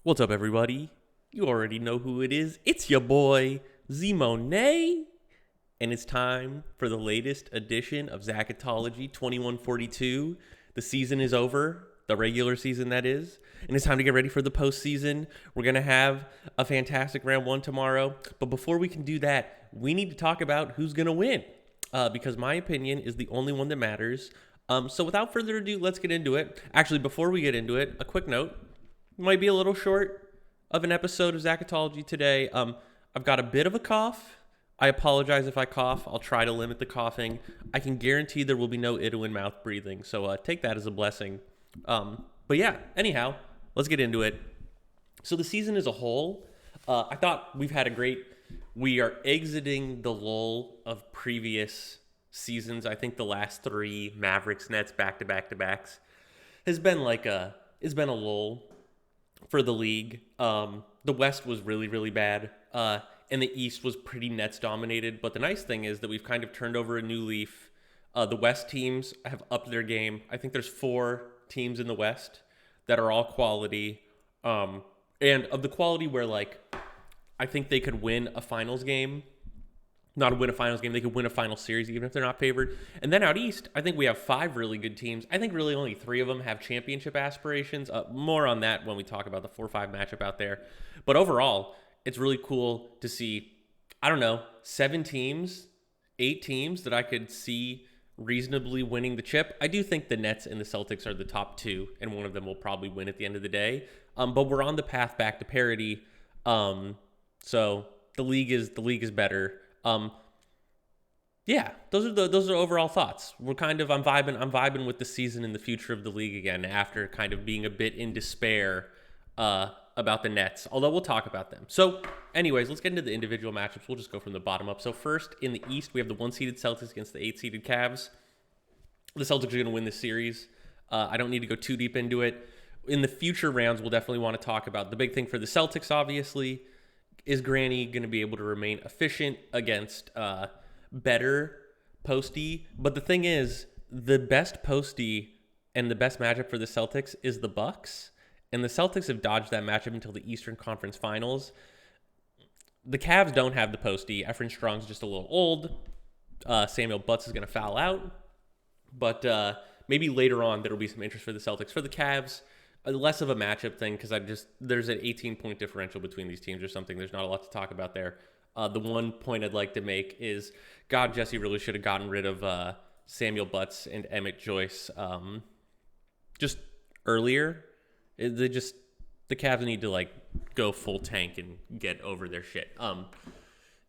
What's up, everybody? You already know who it is. It's your boy, Z Monet. And it's time for the latest edition of Zachetology 2142. The season is over, the regular season that is. And it's time to get ready for the postseason. We're going to have a fantastic round one tomorrow. But before we can do that, we need to talk about who's going to win. Because my opinion is the only one that matters. So without further ado, let's get into it. Actually, before we get into it, a quick note. It might be a little short of an episode of Zachetology today. I've got a bit of a cough. I apologize if I cough. I'll try to limit the coughing. I can guarantee there will be no Idwin mouth breathing, so take that as a blessing. But yeah, anyhow, let's get into it. So the season as a whole, I thought we are exiting the lull of previous seasons. I think the last three Mavericks Nets back-to-backs has been a lull for the league. The West was really, really bad. And the East was pretty Nets dominated. But the nice thing is that we've kind of turned over a new leaf. The West teams have upped their game. I think there's 4 teams in the West that are all quality. And of the quality where, I think they could win a finals game. Not win a finals game. They could win a final series even if they're not favored. And then out East, I think we have 5 really good teams. I think really only 3 of them have championship aspirations. More on that when we talk about the 4-5 matchup out there. But overall, it's really cool to see, 7 teams, 8 teams that I could see reasonably winning the chip. I do think the Nets and the Celtics are the top 2, and one of them will probably win at the end of the day. But we're on the path back to parity. So the league is better. Yeah, those are overall thoughts. I'm vibing with the season and the future of the league again after kind of being a bit in despair about the Nets, although we'll talk about them. So anyways, let's get into the individual matchups. We'll just go from the bottom up. So first, in the East, we have the 1-seeded Celtics against the 8-seeded Cavs. The Celtics are going to win this series. I don't need to go too deep into it. In the future rounds, we'll definitely want to talk about the big thing for the Celtics, obviously. Is Granny going to be able to remain efficient against better postie? But the thing is, the best postie and the best matchup for the Celtics is the Bucks. And the Celtics have dodged that matchup until the Eastern Conference Finals. The Cavs don't have the postie. Efren Strong's just a little old. Samuel Butts is going to foul out. But maybe later on there will be some interest for the Celtics. For the Cavs, less of a matchup thing because there's an 18-point differential between these teams or something. There's not a lot to talk about there. The one point I'd like to make is, God, Jesse really should have gotten rid of Samuel Butts and Emmett Joyce just earlier. The Cavs need to go full tank and get over their shit.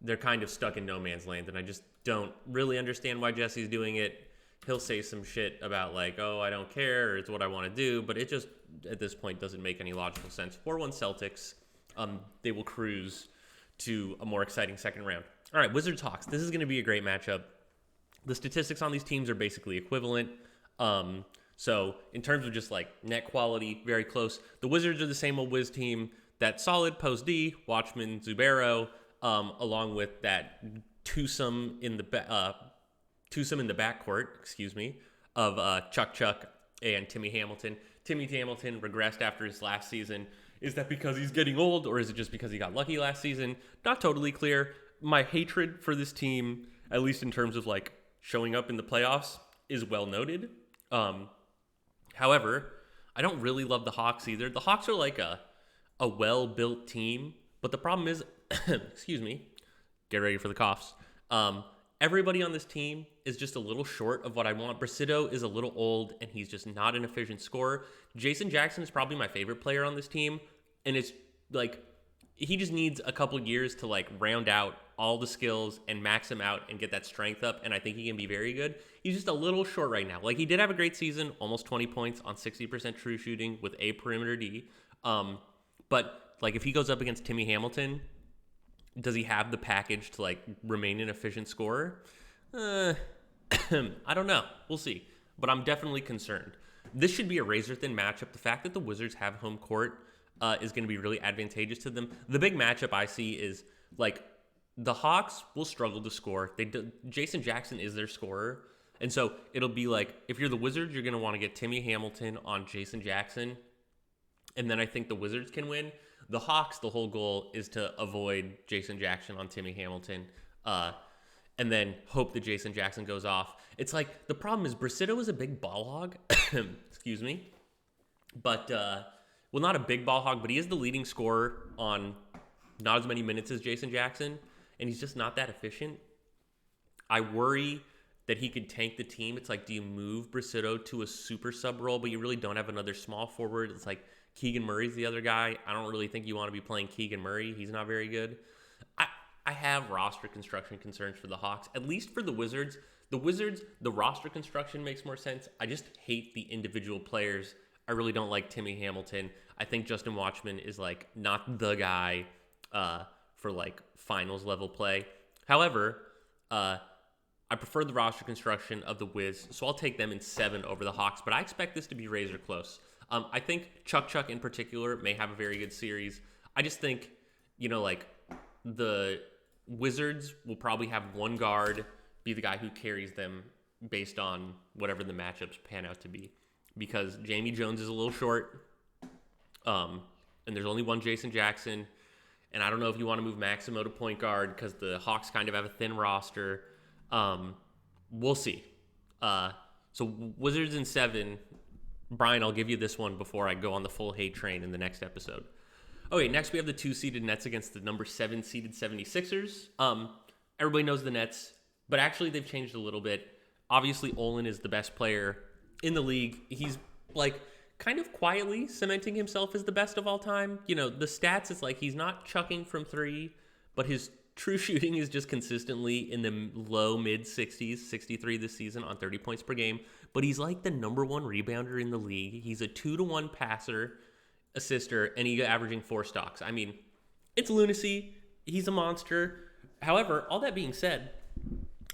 They're kind of stuck in no man's land, and I just don't really understand why Jesse's doing it. He'll say some shit about oh, I don't care, or it's what I want to do, but it just, at this point, doesn't make any logical sense. 4-1 Celtics, they will cruise to a more exciting second round. All right, Wizards Hawks. This is going to be a great matchup. The statistics on these teams are basically equivalent. So in terms of just net quality, very close. The Wizards are the same old Wiz team. That solid post D, Watchman, Zubero, along with that twosome in the backcourt, of Chuck and Timmy Hamilton. Timmy Hamilton regressed after his last season. Is that because he's getting old, or is it just because he got lucky last season? Not totally clear. My hatred for this team, at least in terms of showing up in the playoffs, is well noted. However, I don't really love the Hawks either. The Hawks are a well-built team, but the problem is, excuse me, get ready for the coughs. Everybody on this team is just a little short of what I want. Brasido is a little old, and he's just not an efficient scorer. Jason Jackson is probably my favorite player on this team, and it's he just needs a couple years to round out all the skills and max him out and get that strength up, and I think he can be very good. He's just a little short right now. He did have a great season, almost 20 points on 60% true shooting with a perimeter D. But if he goes up against Timmy Hamilton, does he have the package to remain an efficient scorer? I don't know. We'll see. But I'm definitely concerned. This should be a razor-thin matchup. The fact that the Wizards have home court is going to be really advantageous to them. The big matchup I see is the Hawks will struggle to score. Jason Jackson is their scorer. And so it'll be if you're the Wizards, you're going to want to get Timmy Hamilton on Jason Jackson. and then I think the Wizards can win. The Hawks, the whole goal is to avoid Jason Jackson on Timmy Hamilton, and then hope that Jason Jackson goes off. It's like the problem is Brasido is a big ball hog. Excuse me. But, well, not a big ball hog, but he is the leading scorer on not as many minutes as Jason Jackson, and he's just not that efficient. I worry that he could tank the team. It's like, do you move Brasido to a super sub role, but you really don't have another small forward? It's like Keegan Murray's the other guy. I don't really think you want to be playing Keegan Murray. He's not very good. I have roster construction concerns for the Hawks, at least for the Wizards. The Wizards, the roster construction makes more sense. I just hate the individual players. I really don't like Timmy Hamilton. I think Justin Watchman is like not the guy for like finals level play. However, I prefer the roster construction of the Wiz, so I'll take them in 7 over the Hawks, but I expect this to be razor close. I think Chuck in particular may have a very good series. I just think, like the Wizards will probably have one guard be the guy who carries them based on whatever the matchups pan out to be. Because Jamie Jones is a little short, and there's only one Jason Jackson, and I don't know if you want to move Maximo to point guard because the Hawks kind of have a thin roster. We'll see. So Wizards in 7. Brian, I'll give you this one before I go on the full hate train in the next episode. Okay, next we have the 2-seeded Nets against the number 7-seeded 76ers. Everybody knows the Nets, but actually they've changed a little bit. Obviously, Olin is the best player in the league. He's like kind of quietly cementing himself as the best of all time. The stats is like he's not chucking from 3, but his true shooting is just consistently in the low mid 60s, 63 this season on 30 points per game. But he's like the number 1 rebounder in the league. He's a 2-to-1 passer, assister, and he's averaging 4 stocks. I mean, it's lunacy. He's a monster. However, all that being said,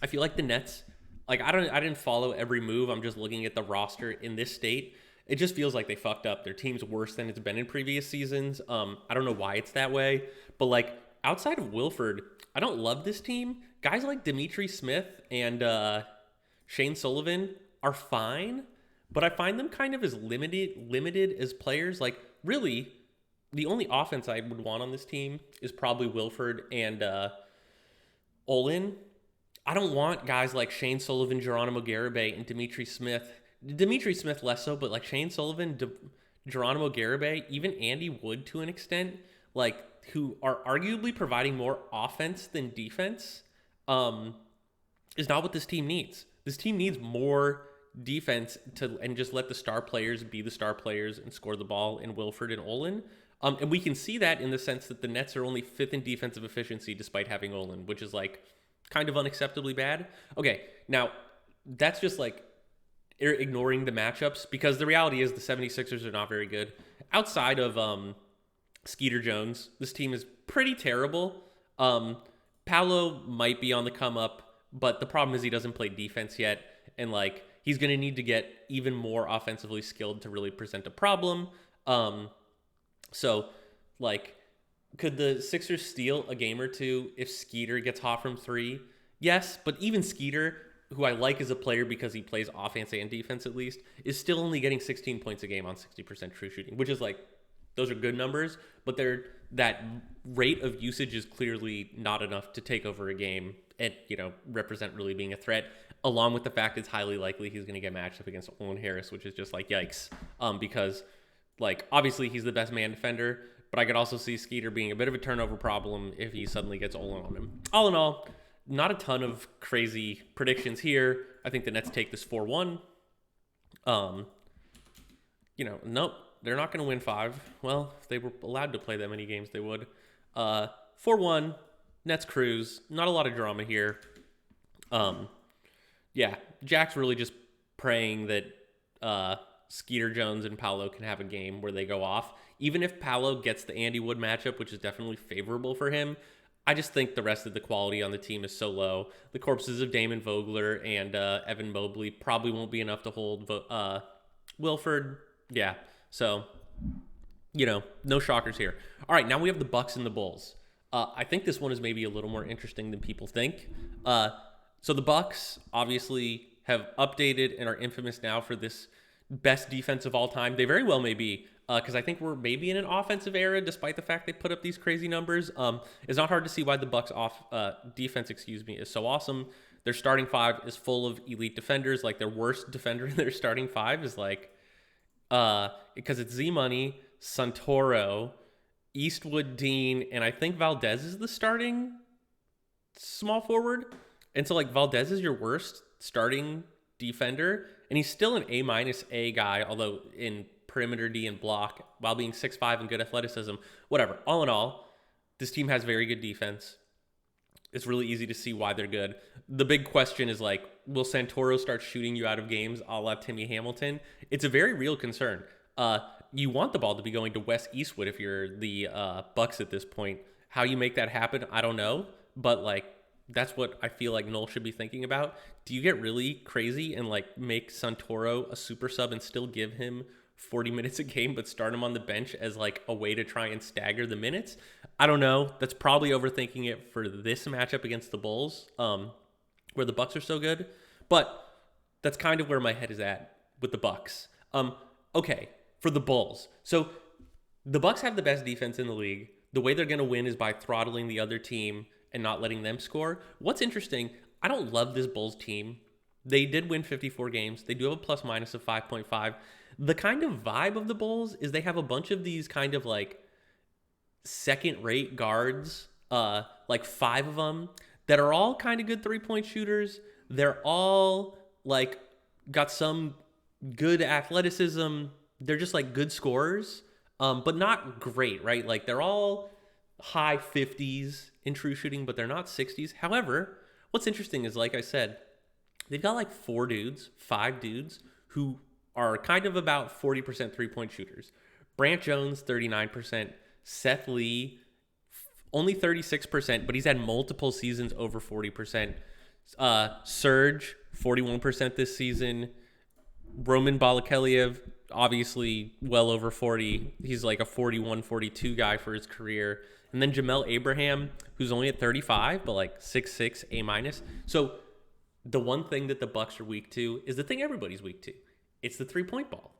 I feel like the Nets, like I didn't follow every move. I'm just looking at the roster in this state. It just feels like they fucked up. Their team's worse than it's been in previous seasons. I don't know why it's that way, but like outside of Wilford, I don't love this team. Guys like Dimitri Smith and Shane Sullivan are fine, but I find them kind of as limited as players. Like really, the only offense I would want on this team is probably Wilford and Olin. I don't want guys like Shane Sullivan, Geronimo Garibay, and Dimitri Smith. Dimitri Smith less so, but like Shane Sullivan, Geronimo Garibay, even Andy Wood to an extent, like who are arguably providing more offense than defense, is not what this team needs. This team needs more defense and just let the star players be the star players and score the ball in Wilford and Olin. And we can see that in the sense that the Nets are only 5th in defensive efficiency despite having Olin, which is like kind of unacceptably bad. Okay, now that's just like ignoring the matchups because the reality is the 76ers are not very good. Outside of Skeeter Jones, this team is pretty terrible. Paolo might be on the come up, but the problem is he doesn't play defense yet, and like he's going to need to get even more offensively skilled to really present a problem. So like could the Sixers steal a game or two if Skeeter gets hot from 3? Yes, but even Skeeter, who I like as a player because he plays offense and defense at least, is still only getting 16 points a game on 60% true shooting, which is like, those are good numbers, but that rate of usage is clearly not enough to take over a game and, represent really being a threat, along with the fact it's highly likely he's going to get matched up against Olin Harris, which is just like, yikes. Because, like, obviously he's the best man defender, but I could also see Skeeter being a bit of a turnover problem if he suddenly gets Olin on him. All in all, not a ton of crazy predictions here. I think the Nets take this 4-1. Nope, they're not going to win 5. Well, if they were allowed to play that many games, they would. 4-1, Nets cruise. Not a lot of drama here. Yeah, Jack's really just praying that Skeeter Jones and Paolo can have a game where they go off. Even if Paolo gets the Andy Wood matchup, which is definitely favorable for him, I just think the rest of the quality on the team is so low. The corpses of Damon Vogler and Evan Mobley probably won't be enough to hold Wilford. Yeah, so, no shockers here. All right, now we have the Bucks and the Bulls. I think this one is maybe a little more interesting than people think. So the Bucks obviously have updated and are infamous now for this best defense of all time. They very well may be. because I think we're maybe in an offensive era, despite the fact they put up these crazy numbers. It's not hard to see why the Bucks defense, is so awesome. Their starting five is full of elite defenders. Like their worst defender in their starting five is like, because it's Z Money, Santoro, Eastwood, Dean, and I think Valdez is the starting small forward. And so like Valdez is your worst starting defender, and he's still an A- guy, although in perimeter D and block, while being 6'5" and good athleticism. Whatever. All in all, this team has very good defense. It's really easy to see why they're good. The big question is like, will Santoro start shooting you out of games a la Timmy Hamilton? It's a very real concern. You want the ball to be going to Wes Eastwood if you're the Bucks at this point. How you make that happen, I don't know. But like, that's what I feel like Noel should be thinking about. Do you get really crazy and like make Santoro a super sub and still give him 40 minutes a game, but start him on the bench as like a way to try and stagger the minutes? I don't know. That's probably overthinking it for this matchup against the Bulls, where the Bucks are so good. But that's kind of where my head is at with the Bucks. Okay, for the Bulls. So the Bucks have the best defense in the league. The way they're going to win is by throttling the other team and not letting them score. What's interesting, I don't love this Bulls team. They did win 54 games. They do have a plus minus of 5.5. The kind of vibe of the Bulls is they have a bunch of these kind of like second-rate guards, like 5 of them, that are all kind of good three-point shooters. They're all like got some good athleticism. They're just like good scorers, but not great, right? Like they're all high 50s in true shooting, but they're not 60s. However, what's interesting is, like I said, they've got like 5 dudes who are kind of about 40% three-point shooters. Brant Jones, 39%. Seth Lee, only 36%, but he's had multiple seasons over 40%. Serge, 41% this season. Roman Balakeliev, obviously well over 40. He's like a 41, 42 guy for his career. And then Jamel Abraham, who's only at 35, but like 6'6", A-. So the one thing that the Bucks are weak to is the thing everybody's weak to. It's the three-point ball.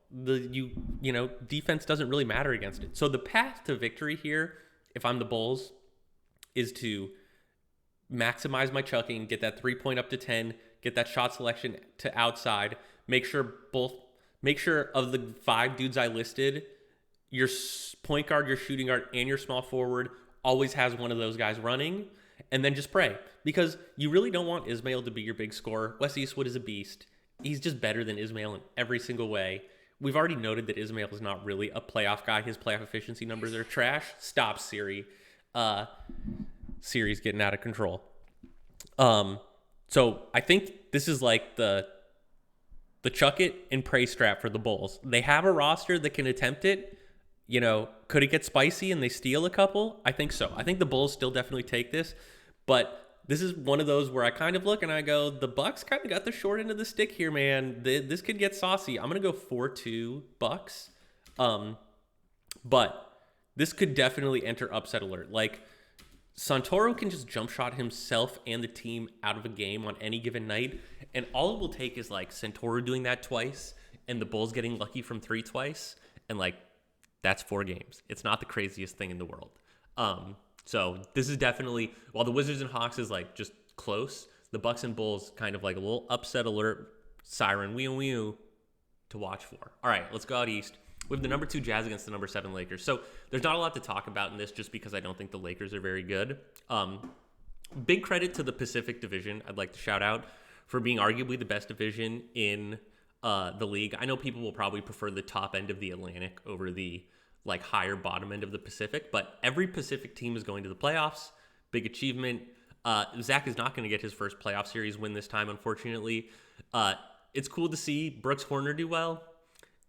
Defense doesn't really matter against it. So the path to victory here, if I'm the Bulls, is to maximize my chucking, get that 3-point up to 10, get that shot selection to outside, make sure of the 5 dudes I listed, your point guard, your shooting guard, and your small forward always has one of those guys running, and then just pray. Because you really don't want Ismail to be your big scorer. Wes Eastwood is a beast. He's just better than Ismail in every single way. We've already noted that Ismail is not really a playoff guy. His playoff efficiency numbers are trash. Stop, Siri. Siri's getting out of control. So I think this is like the chuck it and pray strap for the Bulls. They have a roster that can attempt it. Could it get spicy and they steal a couple? I think so. I think the Bulls still definitely take this, but this is one of those where I kind of look and I go, the Bucks kind of got the short end of the stick here, man. This could get saucy. I'm going to go 4-2 Bucks. But this could definitely enter upset alert. Like, Santoro can just jump shot himself and the team out of a game on any given night. And all it will take is like Santoro doing that twice and the Bulls getting lucky from 3 twice. And like, that's 4 games. It's not the craziest thing in the world. So this is definitely, while the Wizards and Hawks is like just close, the Bucks and Bulls kind of like a little upset alert siren wee to watch for. All right, let's go out east. We have the number 2 Jazz against the number 7 Lakers. So there's not a lot to talk about in this just because I don't think the Lakers are very good. Big credit to the Pacific Division. I'd like to shout out for being arguably the best division in the league. I know people will probably prefer the top end of the Atlantic over the like higher bottom end of the Pacific, but every Pacific team is going to the playoffs. Big achievement. Zach is not going to get his first playoff series win this time, unfortunately. It's cool to see Brooks Horner do well.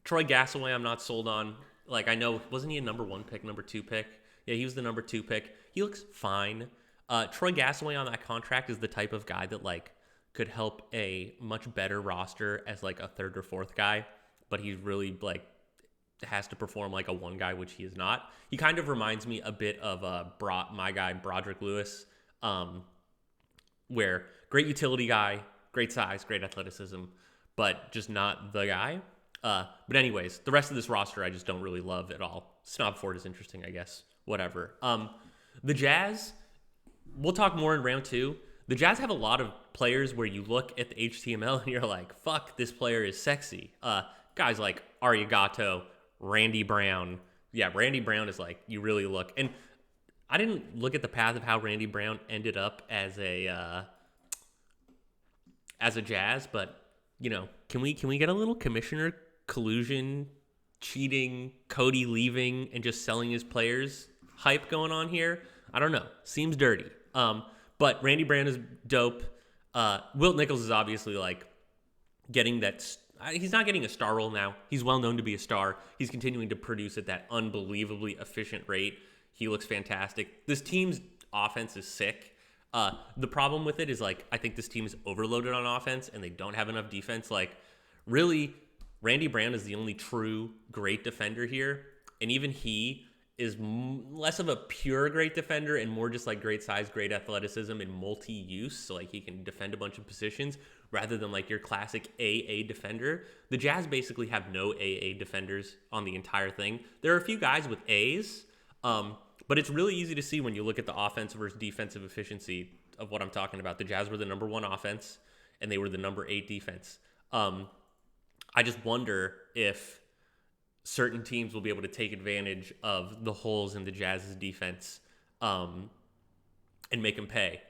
Troy Gassaway, I'm not sold on. Like, I know, wasn't he a number 1 pick, number 2 pick? Yeah, he was the number 2 pick. He looks fine. Troy Gassaway on that contract is the type of guy that like could help a much better roster as like a 3rd or 4th guy, but he's really like has to perform like a 1 guy, which he is not. He kind of reminds me a bit of my guy Broderick Lewis, where great utility guy, great size, great athleticism, but just not the guy. But anyways, the rest of this roster I just don't really love at all. Snob Ford is interesting, I guess. Whatever. The Jazz, we'll talk more in round 2. The Jazz have a lot of players where you look at the HTML and you're like, fuck, this player is sexy. Guys like Arigato, Randy Brown. Yeah, Randy Brown is like, you really look. And I didn't look at the path of how Randy Brown ended up as a Jazz, but can we get a little commissioner collusion, cheating, Cody leaving, and just selling his players hype going on here? I don't know. Seems dirty. But Randy Brown is dope. Wilt Nichols is obviously like getting that. He's not getting a star role now. He's well known to be a star. He's continuing to produce at that unbelievably efficient rate. He looks fantastic. This team's offense is sick. The problem with it is, like, I think this team is overloaded on offense and they don't have enough defense. Like, really, Randy Brown is the only true great defender here. And even he is less of a pure great defender and more just like great size, great athleticism, and multi-use. So like he can defend a bunch of positions rather than like your classic AA defender. The Jazz basically have no AA defenders on the entire thing. There are a few guys with A's, but it's really easy to see when you look at the offensive versus defensive efficiency of what I'm talking about. The Jazz were the number 1 offense and they were the number 8 defense. I just wonder if certain teams will be able to take advantage of the holes in the Jazz's defense and make them pay.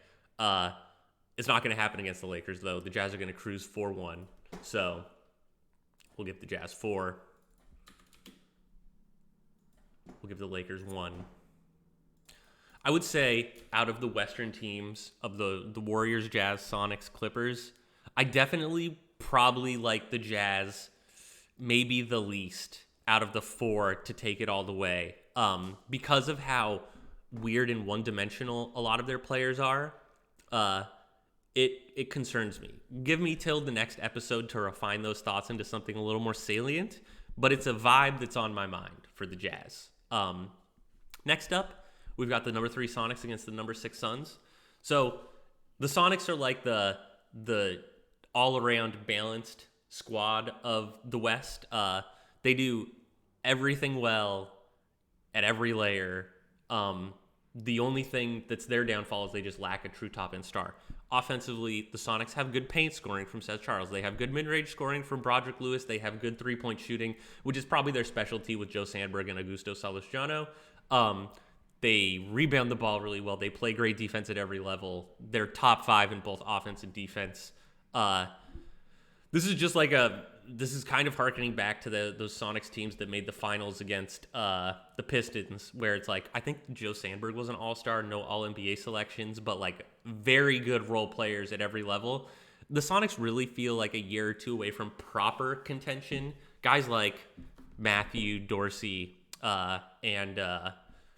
It's not going to happen against the Lakers, though. The Jazz are going to cruise 4-1. So we'll give the Jazz 4. We'll give the Lakers 1. I would say out of the Western teams, of the Warriors, Jazz, Sonics, Clippers, I definitely probably like the Jazz maybe the least out of the 4 to take it all the way, because of how weird and one-dimensional a lot of their players are. It concerns me. Give me till the next episode to refine those thoughts into something a little more salient, but it's a vibe that's on my mind for the Jazz. Next up, we've got the number 3 Sonics against the number 6 Suns. So the Sonics are like the all-around balanced squad of the West. They do everything well at every layer. The only thing that's their downfall is they just lack a true top-end star. Offensively, the Sonics have good paint scoring from Seth Charles. They have good mid-range scoring from Broderick Lewis. They have good three-point shooting, which is probably their specialty with Joe Sandberg and Augusto Salusjano. They rebound the ball really well. They play great defense at every level. They're top 5 in both offense and defense. This is kind of harkening back to those Sonics teams that made the finals against the Pistons, where it's like, I think Joe Sandberg was an all-star, no all-NBA selections, but like very good role players at every level. The Sonics really feel like a year or two away from proper contention. Guys like Matthew Dorsey and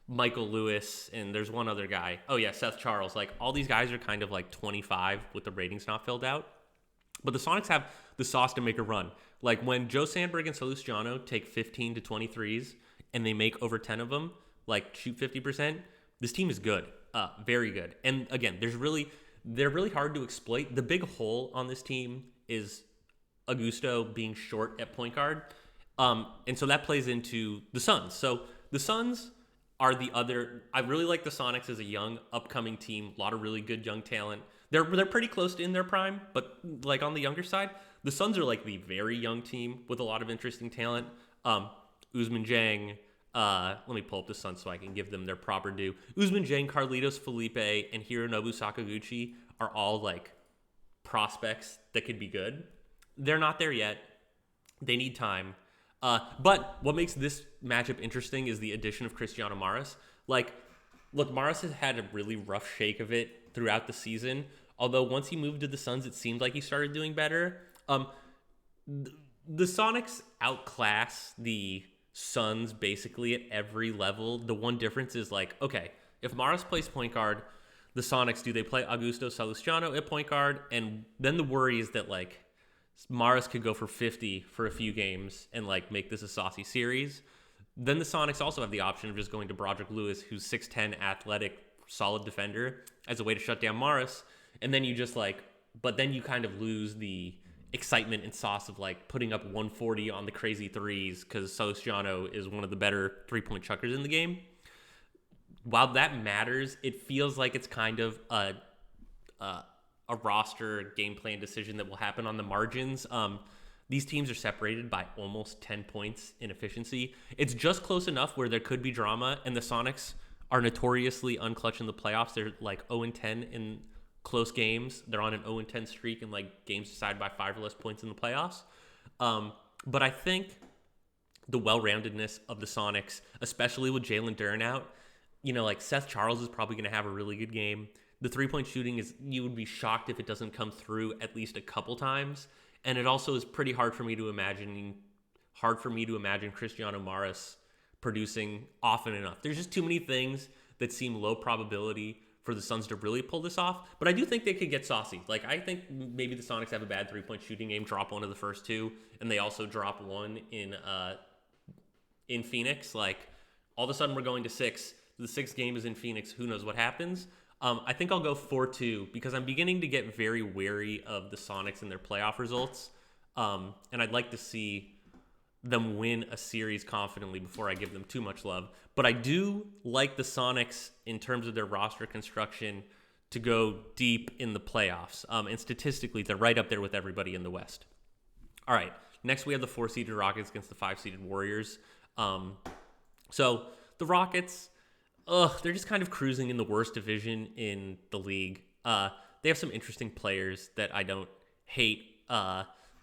Michael Lewis, and there's one other guy. Oh yeah, Seth Charles. Like, all these guys are kind of like 25 with the ratings not filled out. But the Sonics have the sauce to make a run. Like, when Joe Sandberg and Salusjano take 15 to 23s and they make over 10 of them, like shoot 50%, this team is good. Very good. And again, they're really hard to exploit. The big hole on this team is Augusto being short at point guard. And so that plays into the Suns. So the Suns are the other. I really like the Sonics as a young, upcoming team. A lot of really good young talent. They're pretty close to in their prime, but like on the younger side. The Suns are like the very young team with a lot of interesting talent. Ousmane Dieng. Let me pull up the Suns so I can give them their proper due. Ousmane Dieng, Carlitos Felipe, and Hironobu Sakaguchi are all like prospects that could be good. They're not there yet. They need time. But what makes this matchup interesting is the addition of Cristiano Maras. Like, look, Maras has had a really rough shake of it throughout the season. Although once he moved to the Suns, it seemed like he started doing better. The Sonics outclass the Suns basically at every level. The one difference is like, okay, if Maras plays point guard, the Sonics, do they play Augusto Salusjano at point guard? And then the worry is that like Maras could go for 50 for a few games and like make this a saucy series. Then the Sonics also have the option of just going to Broderick Lewis, who's 6'10", athletic, solid defender, as a way to shut down Maras. And then you just like, but then you kind of lose the excitement and sauce of like putting up 140 on the crazy threes because Sosiano is one of the better 3-point chuckers in the game. While that matters, it feels like it's kind of a roster game plan decision that will happen on the margins. These teams are separated by almost 10 points in efficiency. It's just close enough where there could be drama, and the Sonics are notoriously unclutch in the playoffs. They're like 0-10 in close games. They're on an 0-10 streak in like games decided by 5 or less points in the playoffs. But I think the well-roundedness of the Sonics, especially with Jalen Duren out, like Seth Charles is probably going to have a really good game. The 3-point shooting you would be shocked if it doesn't come through at least a couple times. And it also is pretty hard for me to imagine Cristiano Maras producing often enough. There's just too many things that seem low probability for the Suns to really pull this off. But I do think they could get saucy. Like, I think maybe the Sonics have a bad 3-point shooting game, drop one of the first two, and they also drop one in Phoenix. Like, all of a sudden we're going to 6. The 6th game is in Phoenix. Who knows what happens? I think I'll go 4-2 because I'm beginning to get very wary of the Sonics and their playoff results. And I'd like to see them win a series confidently before I give them too much love. But I do like the Sonics in terms of their roster construction to go deep in the playoffs. And statistically, they're right up there with everybody in the West. All right, next we have the 4-seeded Rockets against the 5-seeded Warriors. So the Rockets... they're just kind of cruising in the worst division in the league. They have some interesting players that I don't hate.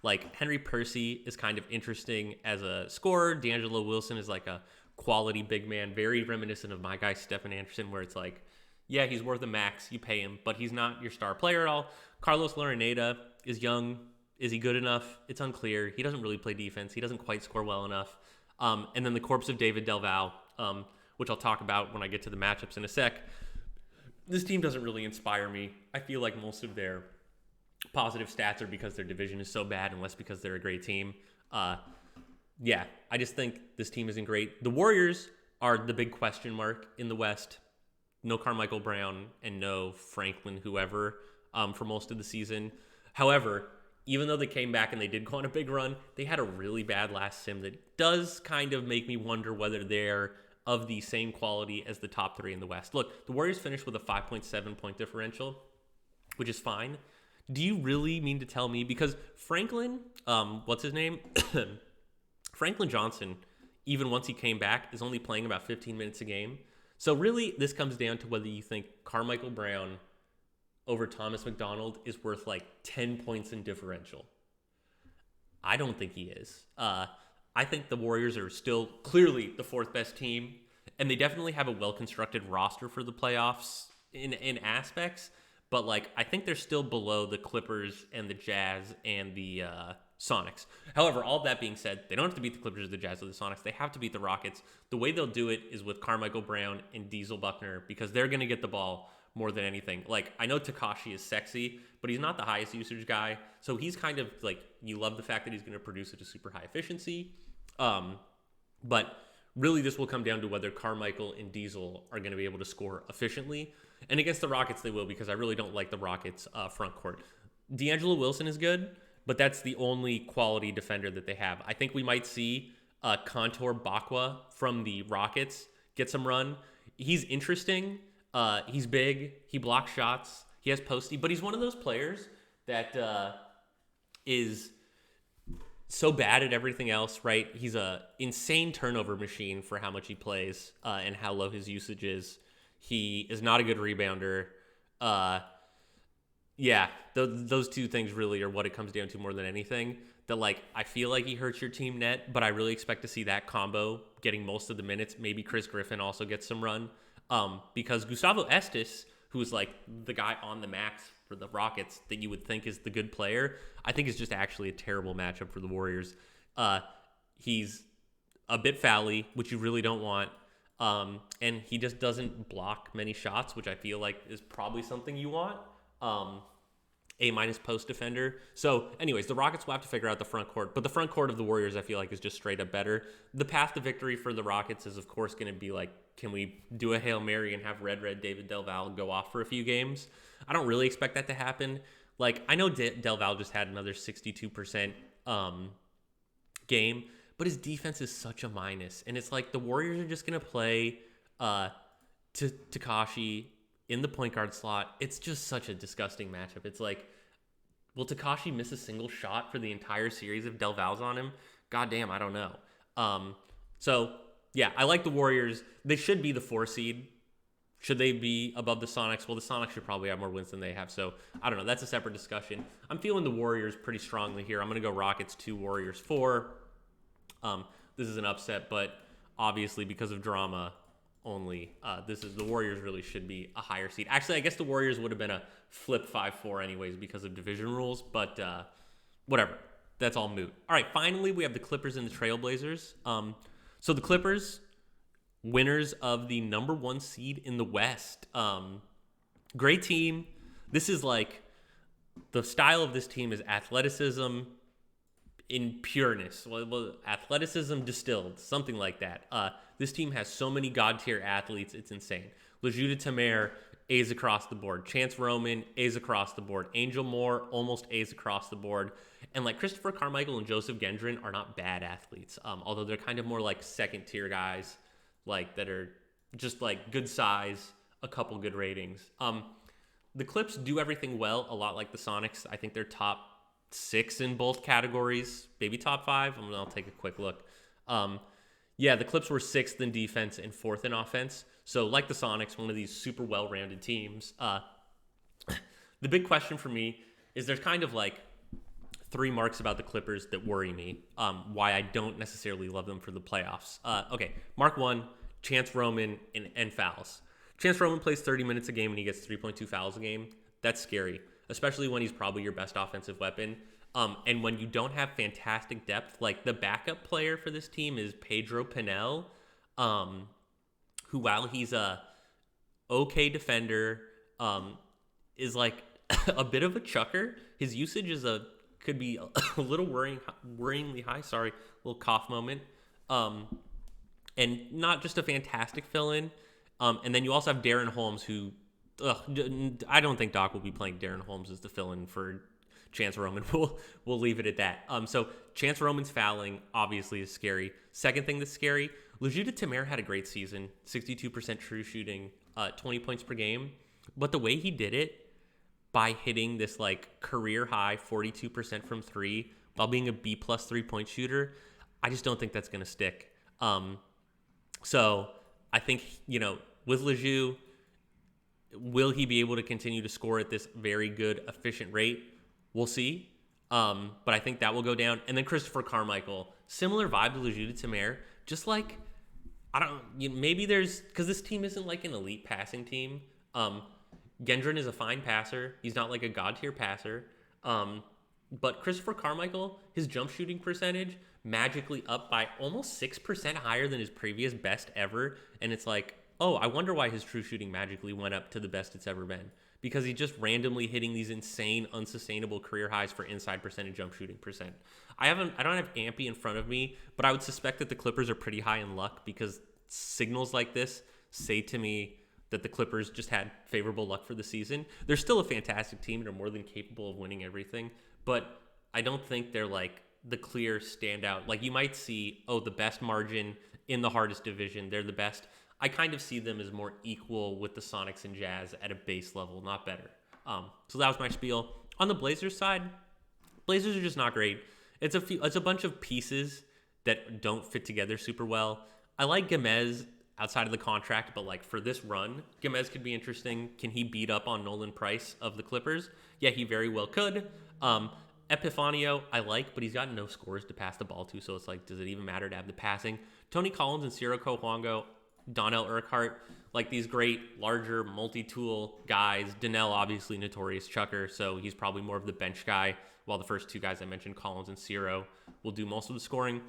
Like Henry Percy is kind of interesting as a scorer. D'Angelo Wilson is like a quality big man, very reminiscent of my guy Stephen Anderson, where it's like, yeah, he's worth a max. You pay him, but he's not your star player at all. Carlos Laurineta is young. Is he good enough? It's unclear. He doesn't really play defense. He doesn't quite score well enough. And then the corpse of David Del Valle, which I'll talk about when I get to the matchups in a sec. This team doesn't really inspire me. I feel like most of their positive stats are because their division is so bad and less because they're a great team. Yeah, I just think this team isn't great. The Warriors are the big question mark in the West. No Carmichael Brown and no Franklin whoever for most of the season. However, even though they came back and they did go on a big run, they had a really bad last sim that does kind of make me wonder whether they're of the same quality as the top 3 in the West. Look, the Warriors finished with a 5.7 point differential, which is fine. Do you really mean to tell me? Because Franklin, what's his name? Franklin Johnson, even once he came back, is only playing about 15 minutes a game. So really, this comes down to whether you think Carmichael Brown over Thomas McDonald is worth like 10 points in differential. I don't think he is. I think the Warriors are still clearly the 4th best team, and they definitely have a well-constructed roster for the playoffs in aspects, but like I think they're still below the Clippers and the Jazz and the Sonics. However, all that being said, they don't have to beat the Clippers or the Jazz or the Sonics. They have to beat the Rockets. The way they'll do it is with Carmichael Brown and Diesel Buckner because they're going to get the ball more than anything. Like, I know Takashi is sexy, but he's not the highest usage guy. So he's kind of like, you love the fact that he's going to produce at a super high efficiency. But really this will come down to whether Carmichael and Diesel are going to be able to score efficiently. And against the Rockets, they will, because I really don't like the Rockets' front court. D'Angelo Wilson is good, but that's the only quality defender that they have. I think we might see Contour Bakwa from the Rockets get some run. He's interesting. He's big. He blocks shots. He has posty, but he's one of those players that is so bad at everything else, right? He's a insane turnover machine for how much he plays and how low his usage is. He is not a good rebounder. Those two things really are what it comes down to more than anything. That, like, I feel like he hurts your team net, but I really expect to see that combo getting most of the minutes. Maybe Chris Griffin also gets some run. Because Gustavo Estes, who's like the guy on the max for the Rockets that you would think is the good player, I think is just actually a terrible matchup for the Warriors. He's a bit foul-y, which you really don't want. And he just doesn't block many shots, which I feel like is probably something you want. A- post defender. So anyways, the Rockets will have to figure out the front court, but the front court of the Warriors I feel like is just straight up better. The path to victory for the Rockets is of course going to be like, can we do a Hail Mary and have Red David Del Valle go off for a few games? I don't really expect that to happen. Like, I know Del Val just had another 62% game, but his defense is such a minus. And it's like the Warriors are just going to play to Takashi in the point guard slot. It's just such a disgusting matchup. It's like, will Takashi miss a single shot for the entire series if Del Val's on him? God damn, I don't know. So, yeah, I like the Warriors. They should be the 4 seed. Should they be above the Sonics? Well, the Sonics should probably have more wins than they have. So, I don't know. That's a separate discussion. I'm feeling the Warriors pretty strongly here. I'm going to go Rockets 2, Warriors 4. This is an upset, but obviously because of drama only, the Warriors really should be a higher seed. Actually, I guess the Warriors would have been a flip 5-4 anyways because of division rules, but whatever. That's all moot. All right, finally, we have the Clippers and the Trailblazers. So the Clippers, winners of the number 1 seed in the West. Great team. This is like, the style of this team is athleticism in pureness. Well, athleticism distilled, something like that. This team has so many god-tier athletes, it's insane. Lejuda Tamer, A's across the board. Chance Roman, A's across the board. Angel Moore, almost A's across the board. And like Christopher Carmichael and Joseph Gendron are not bad athletes, although they're kind of more like second-tier guys, like that are just like good size, a couple good ratings. The Clips do everything well, a lot like the Sonics. I think they're top 6 in both categories, maybe top 5. I'll take a quick look. Yeah, the Clips were 6th in defense and 4th in offense. So like the Sonics, one of these super well-rounded teams. The big question for me is there's kind of like 3 marks about the Clippers that worry me, why I don't necessarily love them for the playoffs. Okay, mark 1, Chance Roman and fouls. Chance Roman plays 30 minutes a game and he gets 3.2 fouls a game. That's scary, especially when he's probably your best offensive weapon. And when you don't have fantastic depth, like the backup player for this team is Pedro Pinel, who, while he's a okay defender, is like a bit of a chucker. His usage could be a little worryingly high. Sorry, little cough moment. And not just a fantastic fill-in. And then you also have Darren Holmes, who I don't think Doc will be playing Darren Holmes as the fill-in for Chance Roman. We'll leave it at that. So Chance Roman's fouling obviously is scary. Second thing that's scary, Lejuda Tamer had a great season, 62% true shooting, 20 points per game. But the way he did it, by hitting this like career high 42% from 3 while being a B+ 3-point shooter, I just don't think that's going to stick. So I think, with Lejeune, will he be able to continue to score at this very good, efficient rate? We'll see. But I think that will go down. And then Christopher Carmichael, similar vibe to Lejuda Tamer, just like, maybe there's, because this team isn't like an elite passing team. Gendron is a fine passer. He's not like a god-tier passer. But Christopher Carmichael, his jump shooting percentage, magically up by almost 6% higher than his previous best ever. And it's like, oh, I wonder why his true shooting magically went up to the best it's ever been. Because he's just randomly hitting these insane, unsustainable career highs for inside percentage jump shooting percent. I don't have Ampy in front of me, but I would suspect that the Clippers are pretty high in luck because signals like this say to me that the Clippers just had favorable luck for the season. They're still a fantastic team and are more than capable of winning everything, but I don't think they're like the clear standout. Like you might see, the best margin in the hardest division, they're the best. I kind of see them as more equal with the Sonics and Jazz at a base level, not better. So that was my spiel. On the Blazers side, Blazers are just not great. It's a bunch of pieces that don't fit together super well. I like Gamez outside of the contract, but like for this run, Gamez could be interesting. Can he beat up on Nolan Price of the Clippers? Yeah, he very well could. Epifanio, I like, but he's got no scores to pass the ball to, so it's like, does it even matter to have the passing? Tony Collins and Ciro Kohuango, Donnell Urquhart, like these great, larger, multi-tool guys. Donnell, obviously notorious chucker, so he's probably more of the bench guy, while the first 2 guys I mentioned, Collins and Ciro, will do most of the scoring.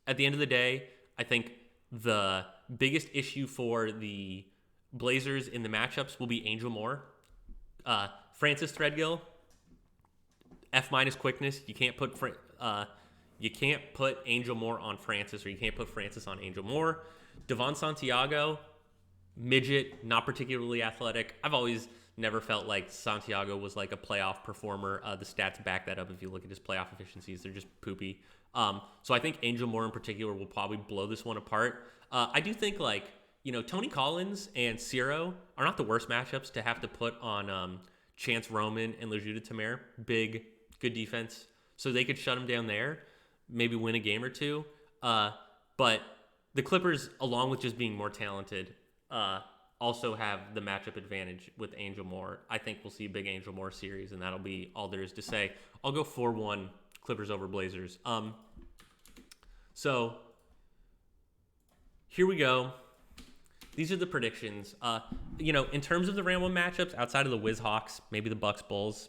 At the end of the day, I think the biggest issue for the Blazers in the matchups will be Angel Moore. Francis Threadgill, F- quickness. You can't put Angel Moore on Francis, or you can't put Francis on Angel Moore. Devon Santiago, midget, not particularly athletic. I've always Never felt like Santiago was like a playoff performer. The stats back that up. If you look at his playoff efficiencies, they're just poopy. So I think Angel Moore in particular will probably blow this one apart. I do think like, Tony Collins and Ciro are not the worst matchups to have to put on Chance Roman and Lejuda Tamer. Big, good defense. So they could shut him down there, maybe win a game or two. But the Clippers, along with just being more talented, also have the matchup advantage with Angel Moore. I think we'll see a big Angel Moore series, and that'll be all there is to say. I'll go 4-1 Clippers over Blazers. So here we go. These are the predictions. In terms of the round one matchups, outside of the Wiz Hawks, maybe the Bucks Bulls,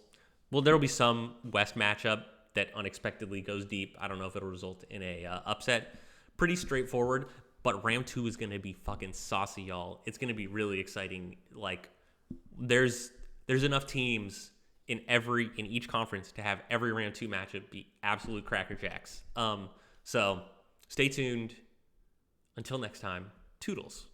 well, there will be some West matchup that unexpectedly goes deep. I don't know if it'll result in a upset. Pretty straightforward, but round two is going to be fucking saucy, y'all. It's going to be really exciting. Like, there's enough teams in each conference to have every round two matchup be absolute crackerjacks. So stay tuned. Until next time, toodles.